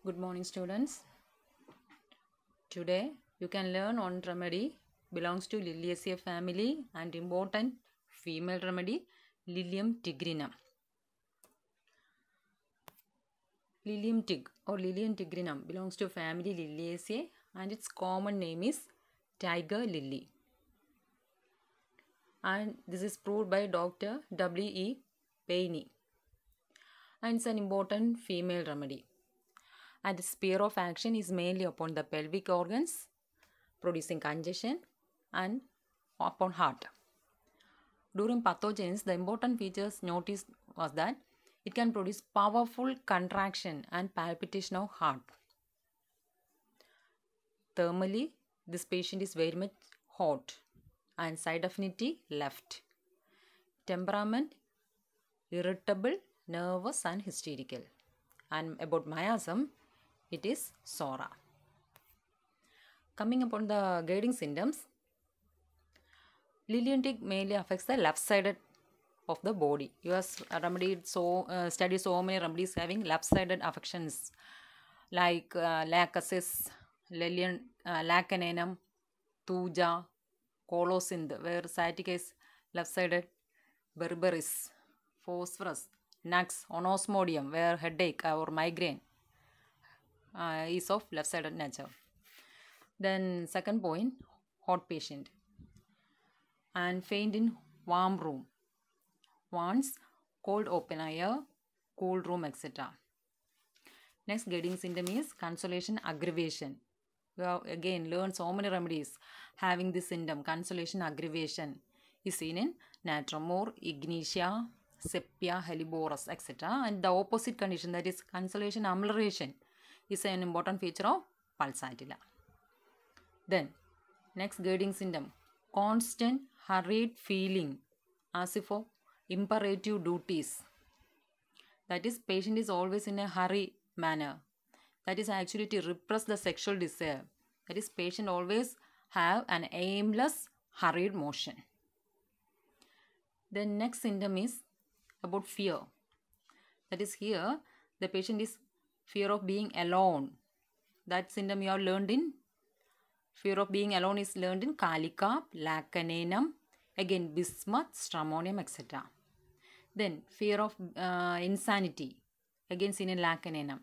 Good morning, students. Today you can learn one remedy belongs to Liliaceae family and important female remedy Lilium tigrinum. Lilium tig or Lilium tigrinum belongs to family Liliaceae and its common name is tiger lily. And this is proved by Dr. W.E. Payne. And it's an important female remedy. And the sphere of action is mainly upon the pelvic organs, producing congestion, and upon heart. During pathogens, the important features noticed was that it can produce powerful contraction and palpitation of heart. Thermally, this patient is very much hot and side affinity left. Temperament, irritable, nervous and hysterical. And about miasm, it is Sora. Coming upon the guiding symptoms, Lilium tig mainly affects the left side of the body. You have studied so many remedies having left-sided affections like lachesis, lacananum, thuja, colocynth, where sciatica is left-sided, berberis, phosphorus, nux, onosmodium, where headache or migraine is of left-sided nature. Then second point, hot patient and faint in warm room. Wants cold open air, cool room, etc. Next guiding symptom is consolation aggravation. We have again learned so many remedies having this symptom. Consolation aggravation is seen in Natromore, Ignitia, Sepia, Helleborus, etc. And the opposite condition, that is consolation amelioration, is an important feature of Pulsatilla. Then next guiding symptom, constant hurried feeling as if of imperative duties. That is, patient is always in a hurry manner. That is actually to repress the sexual desire. That is, patient always have an aimless hurried motion. The next symptom is about fear. That is, here the patient is fear of being alone. That symptom you have learned in fear of being alone is learned in Calica, Lacananum, again bismuth, stramonium, etc. Then fear of insanity, again seen in Lacananum.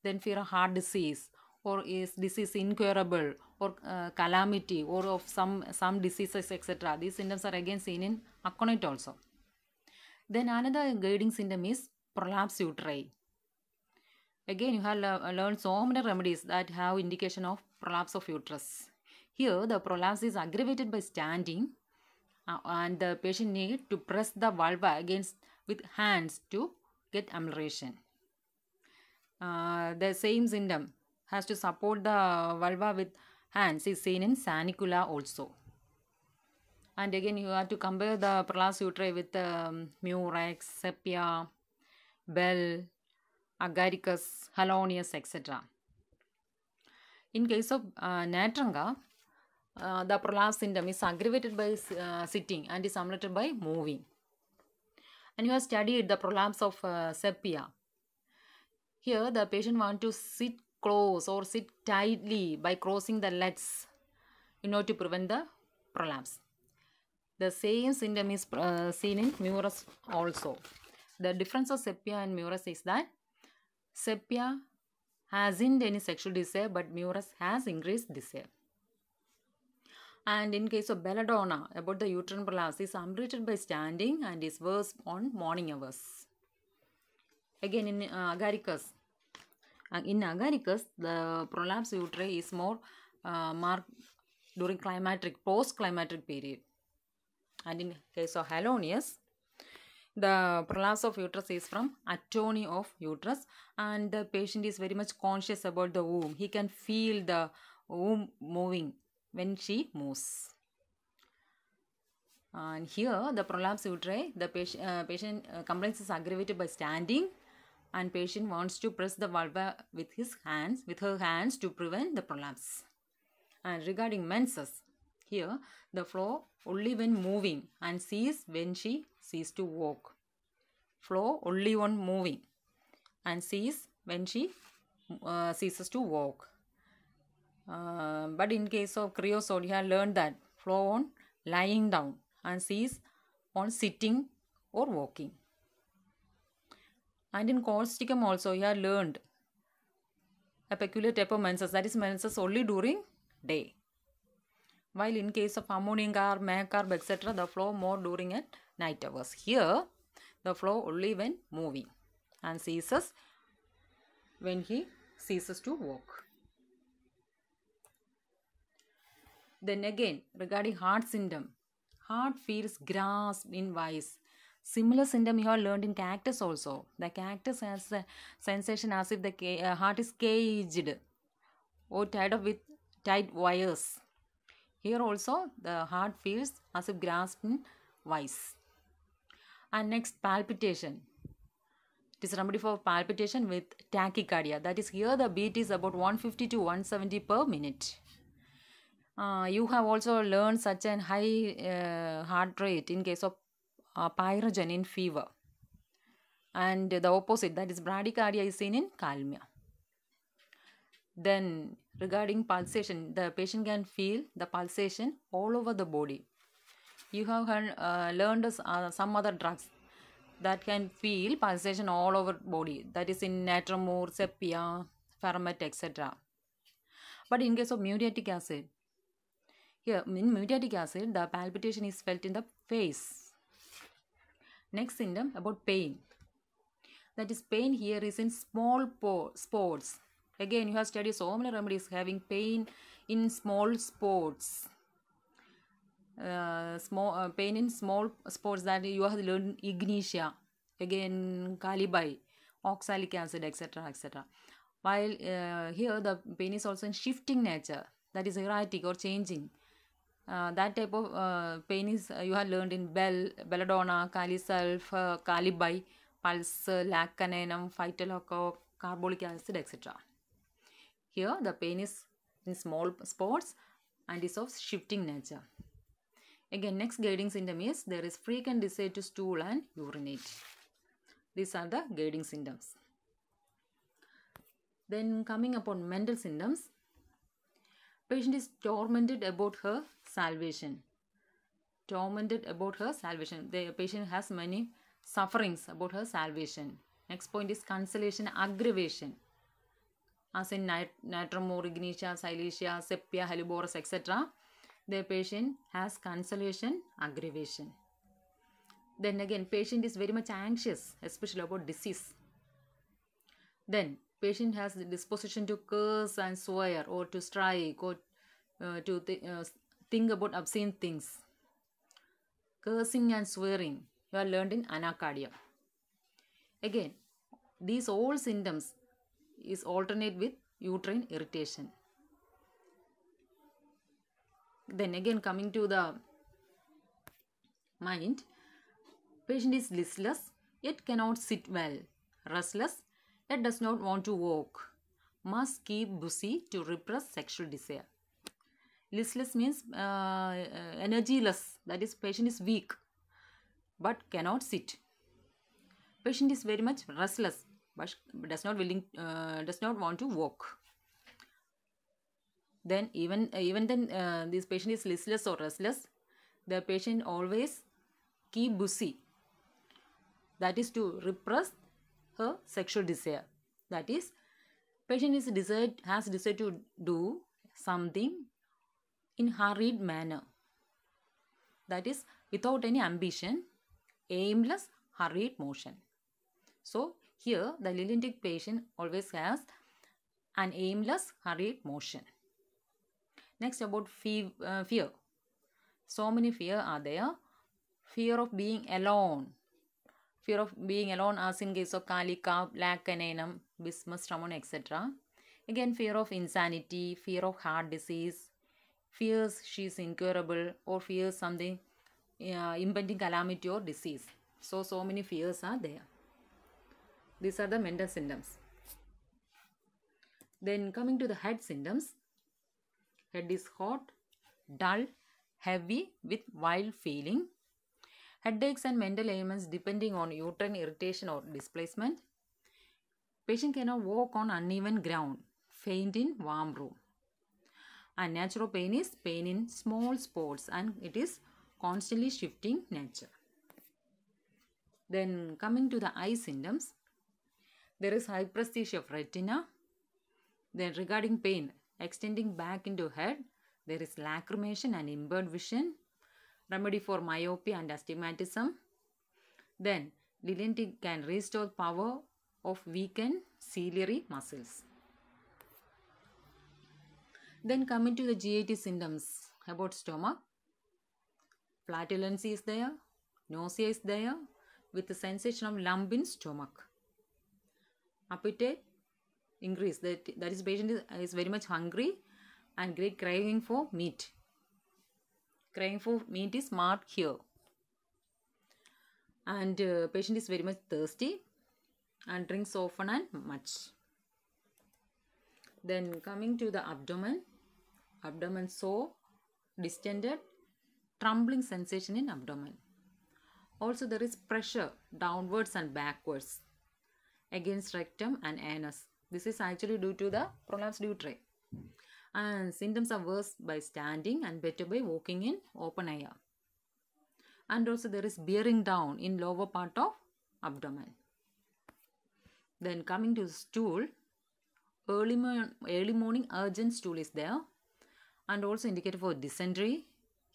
Then fear of heart disease, or is disease incurable, or calamity, or of some diseases, etc. These symptoms are again seen in Aconite also. Then another guiding symptom is prolapse uteri. Again, you have learned so many remedies that have indication of prolapse of uterus. Here, the prolapse is aggravated by standing, and the patient need to press the vulva against with hands to get amelioration. The same symptom has to support the vulva with hands is seen in Sanicula also. And again, you have to compare the prolapse uteri with Murex, Sepia, Bell, Agaricus, Halonius, etc. In case of Natranga, the prolapse symptom is aggravated by sitting and is ameliorated by moving. And you have studied the prolapse of Sepia. Here, the patient wants to sit close or sit tightly by crossing the legs in order to prevent the prolapse. The same symptom is seen in Murex also. The difference of Sepia and Murex is that Sepia hasn't any sexual desire, but Murex has increased desire. And in case of Belladonna, about the uterine prolapse, is ameliorated by standing and is worse on morning hours. Again, in Agaricus, the prolapse uteri is more marked during post-climatic period. And in case of Halonius, the prolapse of uterus is from atony of uterus, and the patient is very much conscious about the womb. He can feel the womb moving when she moves. And here, the prolapse uteri, the patient complaints is aggravated by standing, and patient wants to press the vulva with her hands to prevent the prolapse. And regarding menses, here the flow only when moving and cease when she cease to walk. Flow only when moving and cease when she ceases to walk. But in case of creosote, he had learned that flow on lying down and cease on sitting or walking. And in colchicum also, he had learned a peculiar type of menses, that is menses only during day. While in case of ammonium carb, macarb, etc., the flow more during at night hours. Here, the flow only when moving and ceases when he ceases to walk. Then again, regarding heart symptom, heart feels grasp in vice. Similar symptom you have learned in cactus also. The cactus has a sensation as if the heart is caged or tied up with tight wires. Here also the heart feels as if grasped in vice. And next, palpitation. It is remedy for palpitation with tachycardia. That is, here the beat is about 150 to 170 per minute. You have also learned such an high heart rate in case of pyrogen fever. And the opposite, that is bradycardia, is seen in calmia. Then regarding pulsation, the patient can feel the pulsation all over the body. You have learned some other drugs that can feel pulsation all over body. That is in Natromur, Sepia, Fermet, etc. But in case of muriatic acid, here in muriatic acid, the palpitation is felt in the face. Next symptom about pain. That is, pain here is in small spots. Again, you have studied so many remedies having pain in small spots. Pain in small spots, that you have learned ignitia, again calibi, oxalic acid, etc., etc. While here the pain is also in shifting nature, that is erratic or changing. That type of pain is you have learned in belladonna, calisulf, calibi, pulse, lacananum, phytolacco, carbolic acid, etc. Here the pain is in small spots and is of shifting nature. Again, next guiding symptom is there is frequent desire to stool and urinate. These are the guiding symptoms. Then coming upon mental symptoms, patient is tormented about her salvation. Tormented about her salvation. The patient has many sufferings about her salvation. Next point is consolation, aggravation. As in Natromur, ignitia, silesia, sepia, helleborus, etc. The patient has consolation, aggravation. Then again, patient is very much anxious, especially about disease. Then patient has the disposition to curse and swear, or to strike, or to think about obscene things. Cursing and swearing, you are learned in anacardia. Again, these all symptoms is alternate with uterine irritation. Then again, coming to the mind, patient is listless yet cannot sit well, restless yet does not want to walk, must keep busy to repress sexual desire. Listless means energyless, that is, patient is weak but cannot sit. Patient is very much restless but does not want to walk. Then even then this patient is listless or restless, the patient always keep busy, that is to repress her sexual desire. That is, patient has decided to do something in hurried manner, that is without any ambition, aimless, hurried motion. So here the Lillentic patient always has an aimless, hurried motion. Next, about fear. So many fear are there. Fear of being alone. Fear of being alone, as in case of Kalika, Lacananum, Bismus, Ramon, etc. Again, fear of insanity, fear of heart disease, fears she is incurable, or fears something impending calamity or disease. So many fears are there. These are the mental symptoms. Then coming to the head symptoms. Head is hot, dull, heavy with wild feeling. Headaches and mental ailments depending on uterine irritation or displacement. Patient cannot walk on uneven ground, faint in warm room. And natural pain is pain in small spots and it is constantly shifting nature. Then coming to the eye symptoms, there is hyperesthesia of retina. Then regarding pain extending back into head, there is lacrimation and impaired vision. Remedy for myopia and astigmatism. Then Lilienthal can restore power of weakened ciliary muscles. Then coming to the GIT symptoms about stomach, flatulence is there, nausea is there with the sensation of lump in stomach. Appetite increase, that is patient is very much hungry and great craving for meat. Craving for meat is marked here. And patient is very much thirsty and drinks often and much. Then coming to the abdomen sore, distended, trembling sensation in abdomen. Also there is pressure downwards and backwards against rectum and anus. This is actually due to the prolapsed urethra. And symptoms are worse by standing and better by walking in open air. And also there is bearing down in lower part of abdomen. Then coming to stool, early morning urgent stool is there and also indicated for dysentery.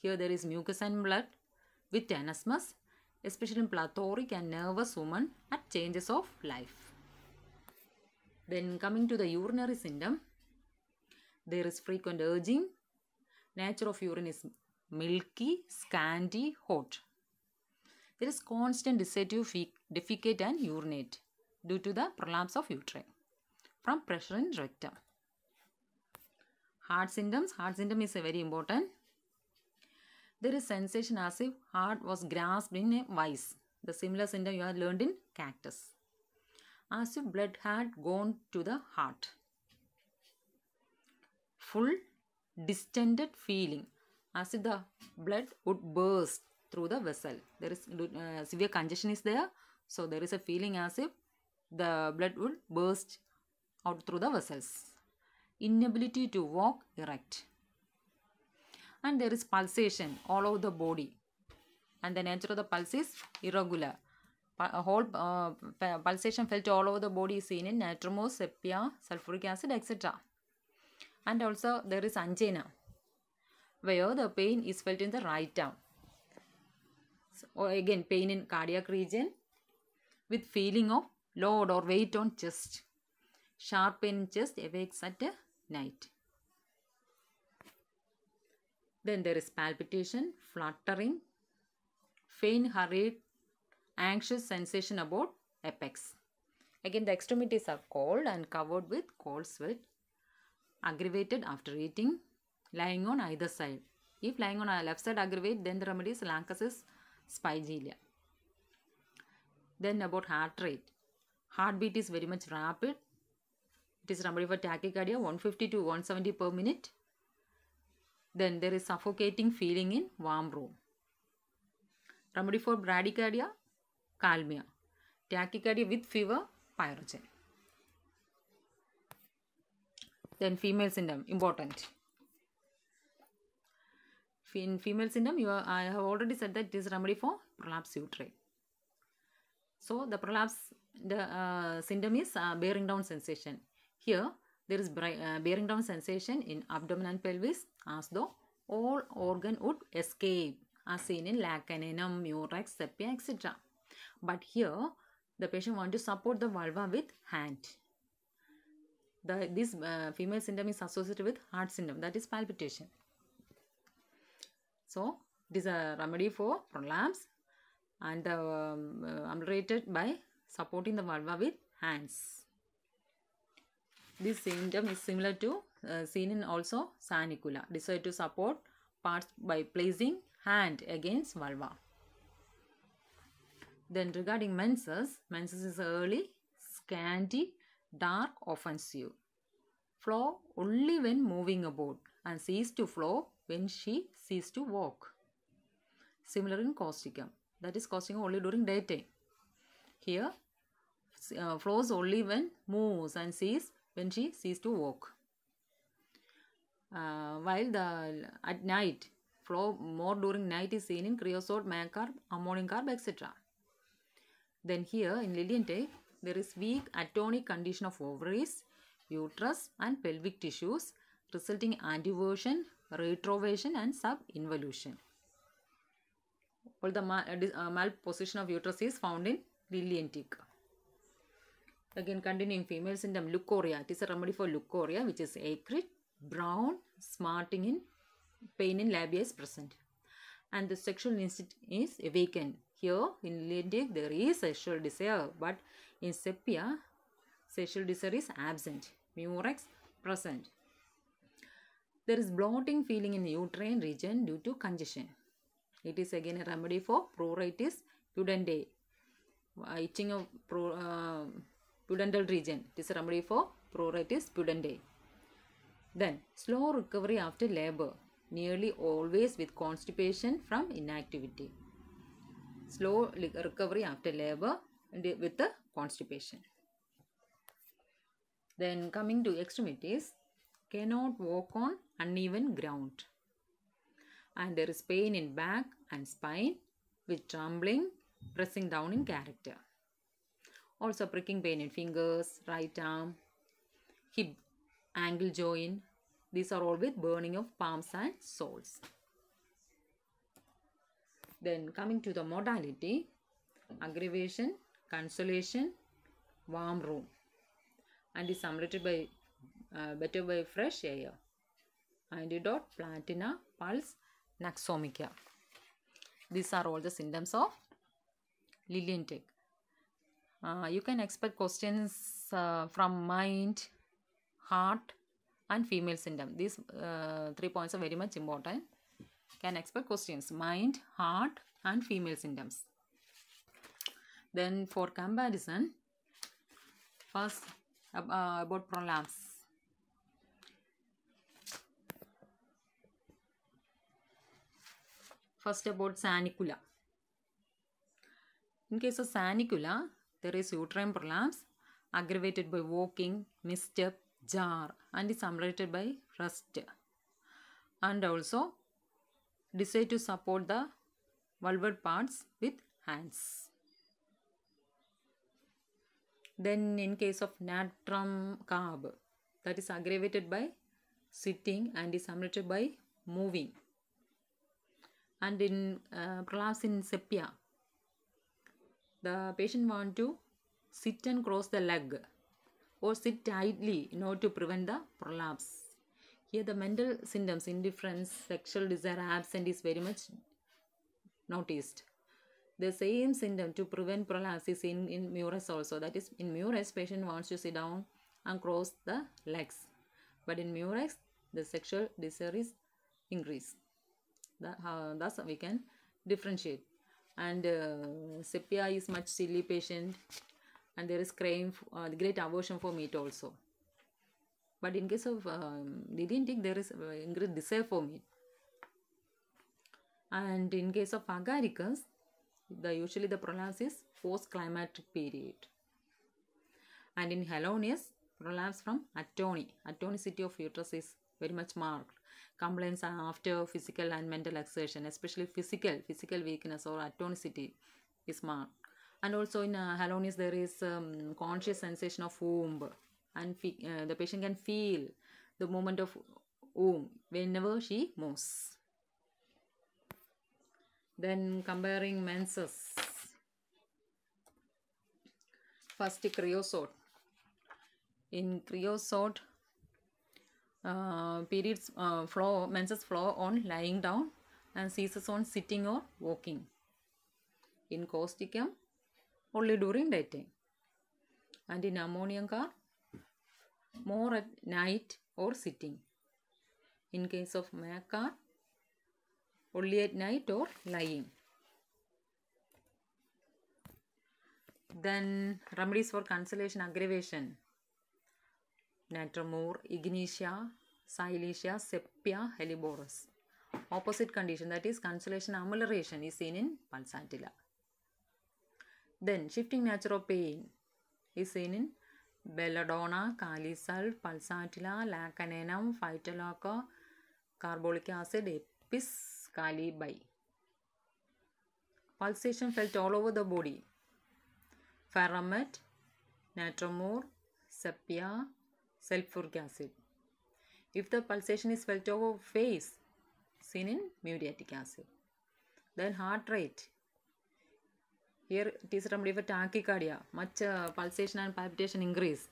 Here there is mucus and blood with tenesmus, especially in plethoric and nervous women at changes of life. Then coming to the urinary symptom, there is frequent urging. Nature of urine is milky, scanty, hot. There is constant desire to defecate and urinate due to the prolapse of urethra from pressure in rectum. Heart symptoms is very important. There is sensation as if heart was grasped in a vice. The similar symptom you have learned in cactus. As if blood had gone to the heart. Full distended feeling, as if the blood would burst through the vessel. There is severe congestion is there. So there is a feeling as if the blood would burst out through the vessels. Inability to walk erect. And there is pulsation all over the body. And the nature of the pulse is irregular. A whole pulsation felt all over the body is seen in natremose, sepia, sulfuric acid, etc. And also there is angina, where the pain is felt in the right arm. So again pain in cardiac region with feeling of load or weight on chest. Sharp pain in chest awakes at night. Then there is palpitation, fluttering, faint, hurried, anxious sensation about apex. Again the extremities are cold and covered with cold sweat. Aggravated after eating, lying on either side. If lying on a left side aggravate, then the remedy is Lancashire Spigelia. Then about heart rate. Heartbeat is very much rapid. It is remedy for tachycardia 150 to 170 per minute. Then there is suffocating feeling in warm room. Remedy for bradycardia, Calmia. Tachycardia with fever, Pyrogen. Then female symptom, important. In female symptom, I have already said that it is remedy for prolapse urethra. So the prolapse, the symptom is bearing down sensation. Here there is bearing down sensation in abdomen and pelvis as though all organ would escape, as seen in lacanum, murex, sepia, etc. But here the patient wants to support the vulva with hand. This female symptom is associated with heart syndrome, that is palpitation. So it is a remedy for prolapse and ameliorated by supporting the vulva with hands. This symptom is similar to seen in also sanicula. Decide to support parts by placing hand against vulva. Then regarding menses is early, scanty, dark, offensive. Flow only when moving about and cease to flow when she cease to walk. Similar in causticum. That is causticum only during daytime. Here flows only when moves and sees when she ceases to walk. While at night, flow more during night is seen in creosote, macarb, ammonium carb, etc. Then here in Lilienthal, there is weak atonic condition of ovaries, uterus and pelvic tissues, resulting in anteversion, retroversion and subinvolution. All the malposition of uterus is found in Lilienthal. Again, continuing female symptom, leukorrhea. It is a remedy for leukorrhea, which is acrid, brown, smarting in, pain in labia is present. And the sexual instinct is awakened. Here in Lilienthal, there is sexual desire, but in sepia, sexual desire is absent. Murex present. There is bloating feeling in the uterine region due to congestion. It is again a remedy for pruritus pudendal, itching of pudendal region. It is a remedy for pruritus pudendal. Then slow recovery after labor, nearly always with constipation from inactivity. Slow recovery after labor and with the constipation. Then coming to extremities, cannot walk on uneven ground. And there is pain in back and spine with trembling, pressing down in character. Also pricking pain in fingers, right arm, hip, ankle joint. These are all with burning of palms and soles. Then coming to the modality, aggravation, consolation, warm room, and is summarized by better by fresh air. Antidote, platina, pulse, naxomica. These are all the symptoms of Lilienthal. You can expect questions from mind, heart and female symptom. These 3 points are very much important. Can expect questions, mind, heart and female symptoms. Then for comparison, first about prolapse. First about sanicula. In case of sanicula, there is uterine prolapse aggravated by walking, misstep, jar and is summarized by rest. And also desire to support the vulvar parts with hands. Then in case of natrum carb, that is aggravated by sitting and is summarized by moving. And in prolapse in sepia, the patient want to sit and cross the leg or sit tightly in order to prevent the prolapse. Here the mental symptoms, indifference, sexual desire absent is very much noticed. The same symptom to prevent prolapse is in Murex also. That is, in Murex, patient wants to sit down and cross the legs. But in Murex, the sexual desire is increased. Thus we can differentiate. And sepia is much silly patient, and there is great aversion for meat also. But in case of Lilienthal, there is increased desire for meat. And in case of agaricus, usually the prolapse is post-climatic period. And in Halonius, prolapse from atony. Atonicity of uterus is very much marked. Complaints are after physical and mental exertion, especially physical weakness or atonicity is marked. And also in Halonius, there is conscious sensation of womb, and the patient can feel the movement of womb whenever she moves. Then comparing menses. First, creosote. In creosote, periods menses flow on lying down and ceases on sitting or walking. In causticum, only during daytime. And in ammonium carb, more at night or sitting. In case of macarb, only at night or lying. Then remedies for consolation aggravation. Natrum, ignitia, silesia, sepia, helleborus. Opposite condition, that is consolation amelioration, is seen in pulsatilla. Then shifting nature of pain. is seen in belladonna, kali salt, pulsatilla, lacanenum, phytolacca, carbolic acid, apis calibi. Pulsation felt all over the body. Ferromet, natromur, sepia, sulfuric acid. If the pulsation is felt over face, seen in muriatic acid. Then heart rate. Here it is remedy for tachycardia. Much pulsation and palpitation increase.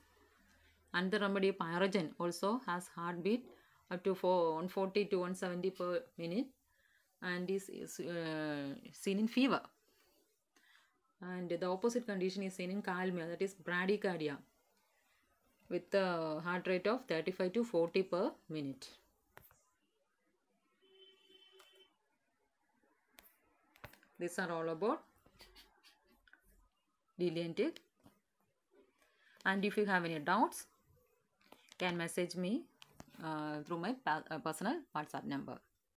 Another remedy, pyrogen, also has heartbeat up to 140 to 170 per minute and is seen in fever. And the opposite condition is seen in calmia, that is bradycardia, with the heart rate of 35 to 40 per minute. These are all about delineant. And if you have any doubts, can message me through my personal WhatsApp number.